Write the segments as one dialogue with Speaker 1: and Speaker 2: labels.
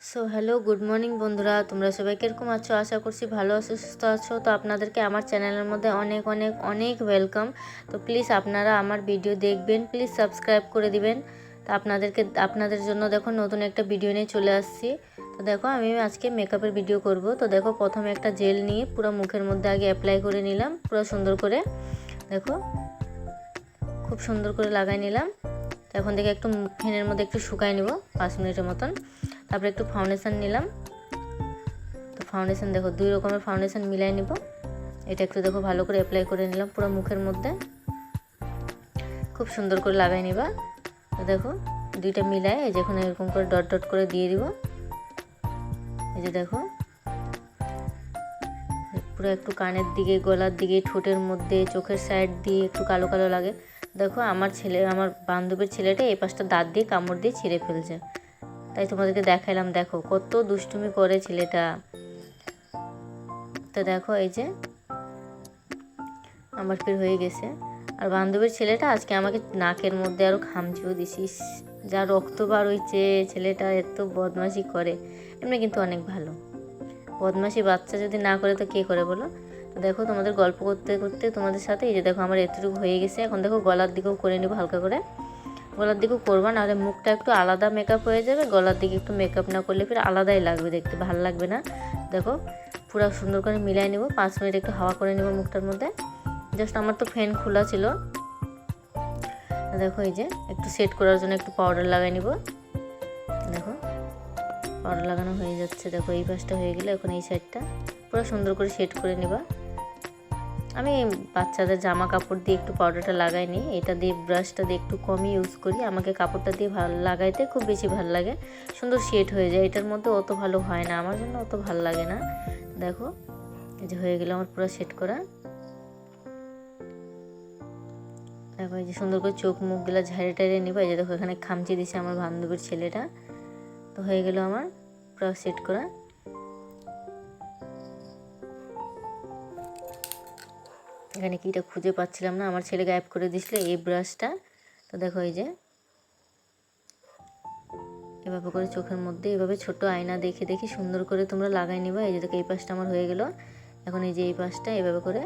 Speaker 1: So hello good morning বন্ধুরা, তোমরা সবাই কীরকম আছো? আশা করছি ভালো আছো, সুস্থ আছো। তো আপনাদেরকে আমার চ্যানেলের মধ্যে অনেক অনেক অনেক ওয়েলকাম। তো প্লিজ আপনারা আমার ভিডিও দেখবেন, প্লিজ সাবস্ক্রাইব করে দিবেন। তো আপনাদের জন্য দেখো নতুন একটা ভিডিও নিয়ে চলে আসছি। তো দেখো আমি আজকে মেকআপের ভিডিও করব। তো দেখো প্রথমে একটা জেল নিয়ে পুরো মুখের মধ্যে আগে অ্যাপ্লাই করে নিলাম, পুরো সুন্দর করে। দেখো খুব সুন্দর করে লাগাই নিলাম। তো এখন থেকে একটু ফ্যানের মধ্যে একটু শুকাই নেব 5 মিনিটের মতন। তারপরে একটু ফাউন্ডেশন নিলাম। তো ফাউন্ডেশন দেখো 2 রকমের ফাউন্ডেশন মিলাই নিব। এটা একটু দেখো ভালো করে অ্যাপ্লাই করে নিলাম পুরো মুখের মধ্যে, খুব সুন্দর করে লাগাই নিবা। তো দেখো দুইটা মিলাই এই যে এখন এরকম করে ডট ডট করে দিয়ে দিব। এই যে দেখো পুরো একটু কানের দিকে, গলার দিকে, ঠোঁটের মধ্যে, চোখের সাইড দিয়ে একটু কালো কালো লাগে। দেখো আমার বান্ধবীর ছেলেটা এই পাশটা দাঁত দিয়ে কামড় দিয়ে ছিঁড়ে ফেলছে, তাই তোমাদেরকে দেখাইলাম। দেখো কত দুষ্টুমি করে ছেলেটা। তো দেখো এই যে আমার ফের হয়ে গেছে। আর বান্ধবীর ছেলেটা আজকে আমাকে নাকের মধ্যে আরও খামচিও দিছিস, যা রক্ত বার হয়েছে। ছেলেটা এত বদমাশি করে, এমনি কিন্তু অনেক ভালো। বদমাশি বাচ্চা যদি না করে তো কে করে বলো? তো দেখো তোমাদের গল্প করতে করতে তোমাদের সাথে এই যে দেখো আমার এতটুকু হয়ে গেছে। এখন দেখো গলার দিকেও করে নেবো হালকা করে। গলার দিকেও করবা, নাহলে মুখটা একটু আলাদা মেকআপ হয়ে যাবে। গলার দিকে একটু মেকআপ না করলে ফির আলাদাই লাগবে, দেখতে ভালো লাগবে না। দেখো পুরো সুন্দর করে মিলাই নেব। 5 মিনিট একটু হাওয়া করে নেব মুখটার মধ্যে। জাস্ট আমার তো ফ্যান খোলা ছিল। দেখো এই যে একটু সেট করার জন্য একটু পাউডার লাগাই নিব। দেখো পাউডার লাগানো হয়ে যাচ্ছে। দেখো এই পাশটা হয়ে গেলে এখন এই সাইডটা পুরো সুন্দর করে সেট করে নেবা। আমি বাচ্চাদের জামা কাপড় দিয়ে একটু পাউডারটা লাগাই নিই, এটা দিয়ে ব্রাশটা দিয়ে একটু কমই ইউজ করি। আমাকে কাপড়টা দিয়ে ভালো লাগাইতে খুব বেশি ভালো লাগে, সুন্দর শেড হয়ে যায়। এটার মধ্যে অত ভালো হয় না, আমার জন্য অত ভালো লাগে না। দেখো এই যে হয়ে গেল আমার পুরো সেট করা। দেখো এই যে সুন্দর করে চোখ মুখগুলো ঝাড়ে টাড়ে নিবা। এই যে দেখো এখানে খামচি দিছে আমার বান্ধবীর ছেলেটা। তো হয়ে গেল আমার পুরো সেট করা। এখানে কিটা খুঁজে পাচ্ছিলাম না, আমার ছেলে গায়েব করে দিছিল এই ব্রাশটা। তো দেখো এই যে এভাবে করে চোখের মধ্যে এভাবে ছোট আয়না দেখে দেখে সুন্দর করে তোমরা লাগাই নিবা। এই যে দেখো এই পাশটা আমার হয়ে গেল। এখন এই যে এই পাশটা এভাবে করে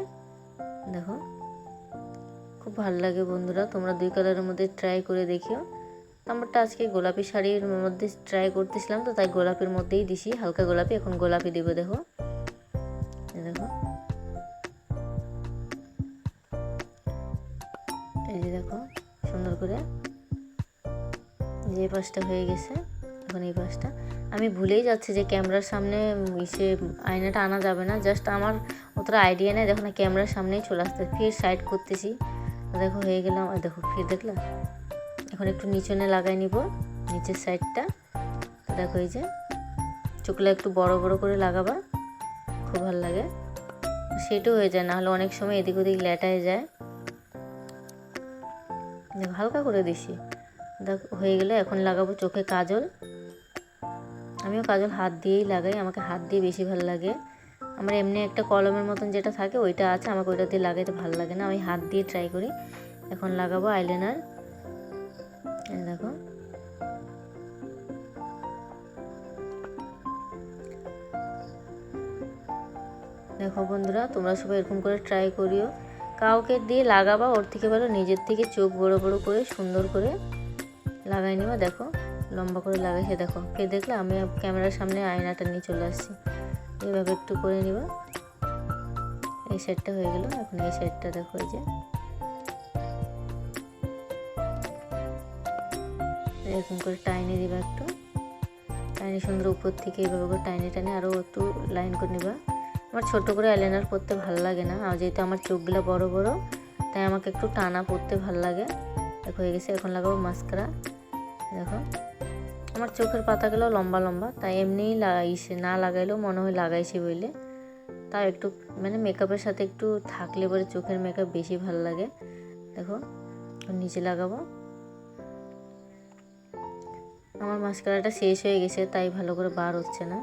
Speaker 1: দেখো, খুব ভালো লাগে বন্ধুরা। তোমরা 2 কালারের মধ্যে ট্রাই করে দেখিও। আমারটা আজকে গোলাপি শাড়ির মধ্যে ট্রাই করতেছিলাম, তো তাই গোলাপির মধ্যেই দিছি, হালকা গোলাপি। এখন গোলাপি দিব। দেখো দেখো এই যে দেখো সুন্দর করে যে পাশটা হয়ে গেছে। এখন এই পাশটা আমি ভুলেই যাচ্ছি যে ক্যামেরার সামনে ইসে আয়নাটা আনা যাবে না। জাস্ট আমার অতটা আইডিয়া নেই, দেখো না ক্যামেরার সামনেই চলে আসতে। ফির সাইড করতেছি। দেখো হয়ে গেলাম। আর দেখো ফির দেখলাম। এখন একটু নিচনে লাগাই নিব নিচের সাইডটা। দেখো এই যে চোখগুলো একটু বড় বড় করে লাগাবা, খুব ভালো লাগে। সেটাও হয়ে যায়, নাহলে অনেক সময় এদিক ওদিক লেটায় যায়। দেখো হালকা করে দিছি। দেখো হয়ে গেলে এখন লাগাবো চোখে কাজল। আমিও কাজল হাত দিয়েই লাগাই, আমাকে হাত দিয়ে বেশি ভালো লাগে। আমার এমনি একটা কলমের মতন যেটা থাকে ওইটা আছে, আমাকে ওইটা দিয়ে লাগাইতে ভালো লাগে না, আমি হাত দিয়ে ট্রাই করি। এখন লাগাবো আইলাইনার। দেখো দেখো বন্ধুরা, তোমরা সবাই এরকম করে ট্রাই করিও। কাউকে দিয়ে লাগাবা ওর থেকে ভালো নিজের থেকে চোখ বড় বড় করে সুন্দর করে লাগাই নিবা। দেখো লম্বা করে লাগাইছে। দেখো ফের দেখলে আমি ক্যামেরার সামনে আয়নাটা নিয়ে চলে আসছি। এইভাবে একটু করে নিবা। এই সাইডটা হয়ে গেল। এখন এই সাইডটা দেখো এই যে এরকম করে টাইনে দিবা, একটু টাইনে সুন্দর উপর থেকে এইভাবে করে টাইনে টাইনে আরও একটু লাইন করে নিবা। আমার ছোট করে আইলাইনার পরতে ভালো লাগে না, আর যেহেতু আমার চোখগুলো বড় বড় তাই আমাকে একটু টানা পরতে ভালো লাগে। দেখো হয়ে গেছে। এখন লাগাবো মাস্কারা। দেখো আমার চোখের পাতাগুলো লম্বা লম্বা, তাই এমনিই লাগাইছে, না লাগাইলেও মনে হয় লাগাইছি বলে। তাও একটু মানে মেকআপের সাথে একটু থাকলে পরে চোখের মেকআপ বেশি ভালো লাগে। দেখো নিচে লাগাবো। আমার মাস্কারাটা শেষ হয়ে গেছে, তাই ভালো করে বার হচ্ছে না।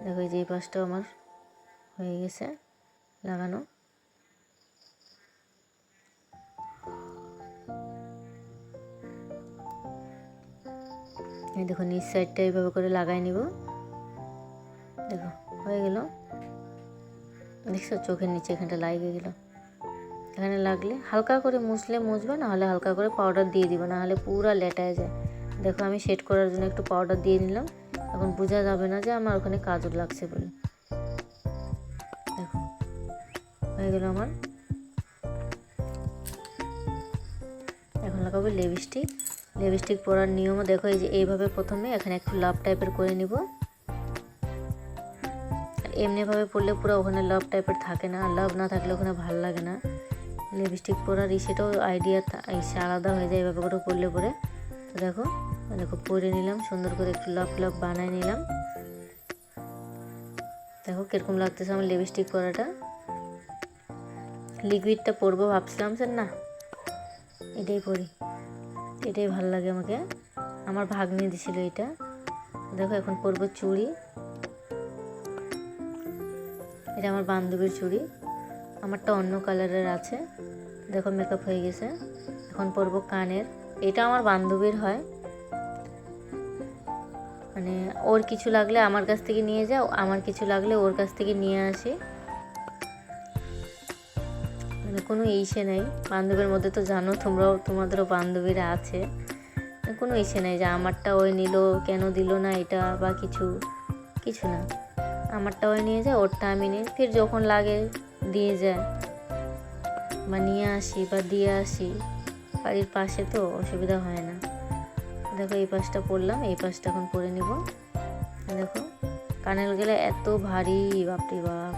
Speaker 1: দেখো এই যে এই পাশটাও আমার হয়ে গেছে লাগানো। এই দেখো নিচ সাইডটা এইভাবে করে লাগাই নিব। দেখো হয়ে গেল। দেখছো চোখের নিচে এখানটা লাগিয়ে গেল। এখানে লাগলে হালকা করে মুছলে মুছবে, না হলে হালকা করে পাউডার দিয়ে দিব, না হলে পুরো লেটায় যায়। দেখো আমি সেট করার জন্য একটু পাউডার দিয়ে নিলাম। এখন বোঝা যাবে না যে আমার ওখানে কাজল লাগছে বলে। দেখো হয়ে গেল আমার। এখন লাগাবো লিপস্টিক। লিপস্টিক পরার নিয়মও দেখো, এই যে এইভাবে প্রথমে এখানে একটু লাভ টাইপের করে নিব। এমনিভাবে পরলে পুরো ওখানে লাভ টাইপের থাকে না, আর লাভ না থাকলে ওখানে ভালো লাগে না। লিপস্টিক পরার সেটাও আইডিয়া আলাদা হয়ে যায় এভাবে করে পরলে পরে। তো দেখো দেখো পরে নিলাম সুন্দর করে, একটু লাভ লাভ বানাই নিলাম। দেখো কীরকম লাগতেছে আমার লিপস্টিক পরাটা। লিকুইডটা পরবো ভাবছিলাম স্যার, না এটাই পরি, এটাই ভালো লাগে আমাকে। আমার ভাগ্নি দিছিল এটা। দেখো এখন পরবো চুড়ি। এটা আমার বান্ধবীর চুড়ি, আমারটা অন্য কালারের আছে। দেখো মেকআপ হয়ে গেছে। এখন পরবো কানের। এটা আমার বান্ধবীর হয়, মানে ওর কিছু লাগলে আমার কাছ থেকে নিয়ে যাও, আমার কিছু লাগলে ওর কাছ থেকে নিয়ে আসি। মানে কোনো ইসে নেই বান্ধবীর মধ্যে, তো জানো তোমরাও, তোমাদেরও বান্ধবীরা আছে। কোনো ইসে নেই যে আমারটা ওই নিল কেন দিল না এটা বা কিছু না। আমারটা ওই নিয়ে যায়, ওরটা আমি নিই, ফির যখন লাগে দিয়ে যায় বা নিয়ে আসি বা দিয়ে আসি। বাড়ির পাশে তো অসুবিধা হয় না। দেখো এই পাশটা পরলাম, এই পাশটা এখন পরে নিব। দেখো কানের গেলে এত ভারী, বাপরে বাপ।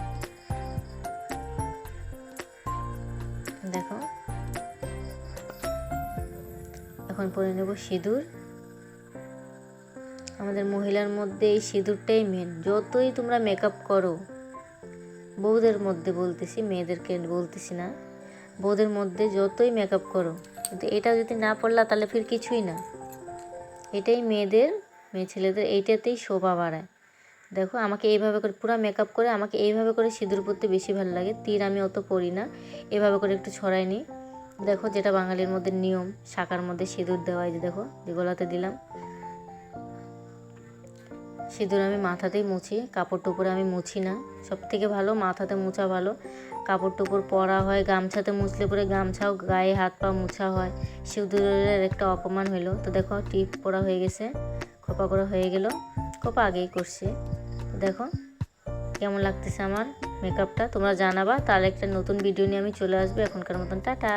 Speaker 1: দেখো এখন পরে নেব সিঁদুর। আমাদের মহিলার মধ্যে এই সিঁদুরটাই মেন। যতই তোমরা মেকআপ করো, বউদের মধ্যে বলতেছি, মেয়েদেরকে বলতেছি না, বউদের মধ্যে যতই মেকআপ করো, কিন্তু এটা যদি না পড়লা তাহলে ফির কিছুই না। এটাই মেয়ে ছেলেদের এইটাতেই শোভা বাড়ায়। দেখো আমাকে এইভাবে করে পুরো মেকআপ করে আমাকে এইভাবে করে সিঁদুর পরতে বেশি ভালো লাগে। তীর আমি অত পরি না, এভাবে করে একটু ছড়াই নিই। দেখো যেটা বাঙালির মধ্যে নিয়ম, শাকার মধ্যে সিঁদুর দেওয়া। যে দেখো যে গলাতে দিলাম সিঁদুর। আমি মাথাতেই মুছি, কাপড় টুপড়ে আমি মুছি না। সব থেকে ভালো মাথাতে মুছা ভালো। কাপড় টুপড় পরা হয়, গামছাতে মুছলে পরে গামছাও গায়ে হাত পা মুছা হয়। সিঁদুরের একটা অপমান হইলো। তো দেখো টিপ পরা হয়ে গেছে, খোপা করা হয়ে গেল। খোপা আগেই করছি। তো দেখো কেমন লাগতেছে আমার মেকআপটা, তোমরা জানাবা। তার একটা নতুন ভিডিও নিয়ে আমি চলে আসবো। এখনকার মতন টাটা।